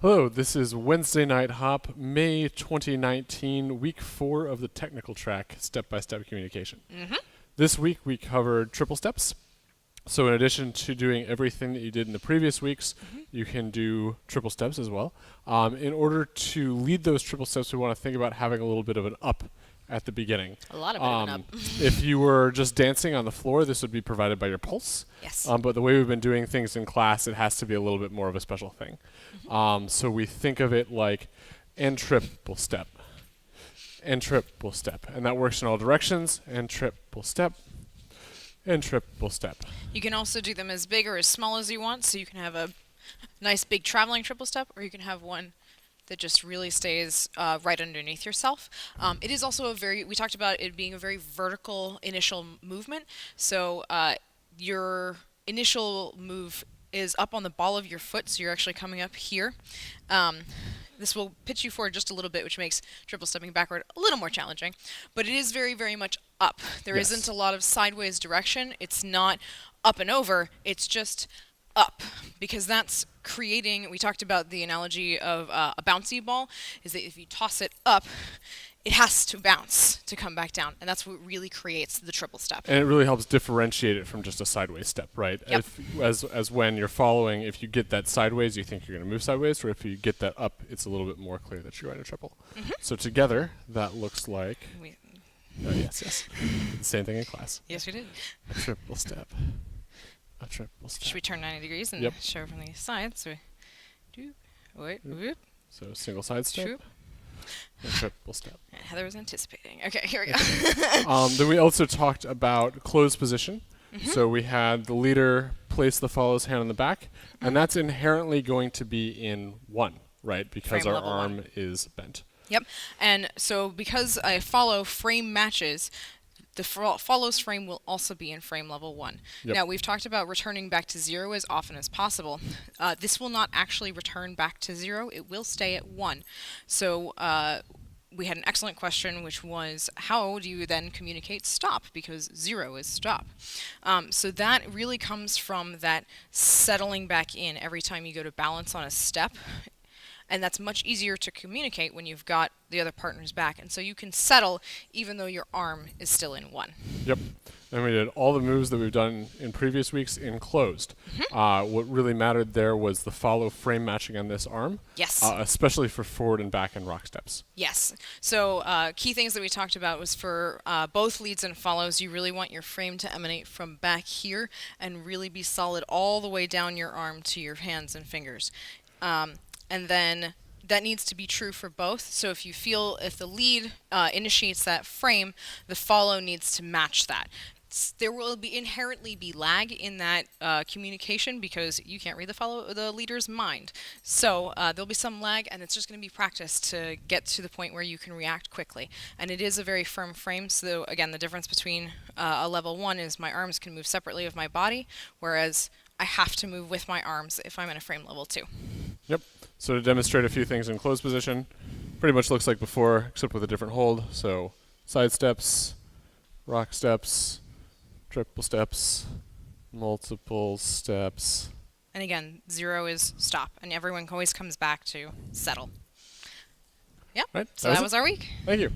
Hello, this is Wednesday Night Hop, May 2019, week 4 of the technical track, step-by-step communication. This week we covered triple steps. So in addition to doing everything that you did in the previous weeks, you can do triple steps as well. In order to lead those triple steps, we want to think about having a little bit of an up at the beginning. A lot of bit of an up. If you were just dancing on the floor, this would be provided by your pulse. Yes. But the way we've been doing things in class, it has to be a little bit more of a special thing. So we think of it like and triple step, and triple step. And that works in all directions, and triple step, and triple step. You can also do them as big or as small as you want, so you can have a nice big traveling triple step, or you can have one that just really stays right underneath yourself. It is also we talked about it being a very vertical initial movement, so your initial move is up on the ball of your foot, so you're actually coming up here. This will pitch you forward just a little bit, which makes triple stepping backward a little more challenging, but it is very, very much up. There Yes. isn't a lot of sideways direction. It's not up and over, it's just up, because that's creating, we talked about the analogy of a bouncy ball, is that if you toss it up, it has to bounce to come back down, and that's what really creates the triple step. And it really helps differentiate it from just a sideways step, right? Yep. As when you're following, if you get that sideways, you think you're going to move sideways, or if you get that up, it's a little bit more clear that you're going to triple. So together, that looks like, yes. The same thing in class. Yes, we did. A triple step. A triple step. Should we turn 90 degrees and Yep. show from the side? So, whoop, So single side step, shoop. and triple step. Heather was anticipating. Okay, here we go. Then we also talked about closed position. So we had the leader place the follow's hand on the back, and that's inherently going to be in 1, right? Because Frame our level arm 1. is bent. Yep. And so because a follow frame matches, the follows frame will also be in frame level 1. Yep. Now, we've talked about returning back to 0 as often as possible. This will not actually return back to 0. It will stay at 1. So we had an excellent question, which was, how do you then communicate stop? Because 0 is stop. So that really comes from that settling back in every time you go to balance on a step. And that's much easier to communicate when you've got the other partner's back. And so you can settle even though your arm is still in 1. Yep. And we did all the moves that we've done in previous weeks in closed. What really mattered there was the follow frame matching on this arm. Yes. Especially for forward and back and rock steps. Yes. So key things that we talked about was for both leads and follows, you really want your frame to emanate from back here and really be solid all the way down your arm to your hands and fingers. And then that needs to be true for both. So if the lead initiates that frame, the follow needs to match that. There will inherently be lag in that communication because you can't read the leader's mind. So there'll be some lag, and it's just going to be practice to get to the point where you can react quickly. And it is a very firm frame. So again, the difference between a level 1 is my arms can move separately of my body, whereas I have to move with my arms if I'm in a frame level 2. Yep. So to demonstrate a few things in closed position, pretty much looks like before, except with a different hold. So side steps, rock steps, triple steps, multiple steps. And again, 0 is stop, and everyone always comes back to settle. Yep. Right. So that was our week. Thank you.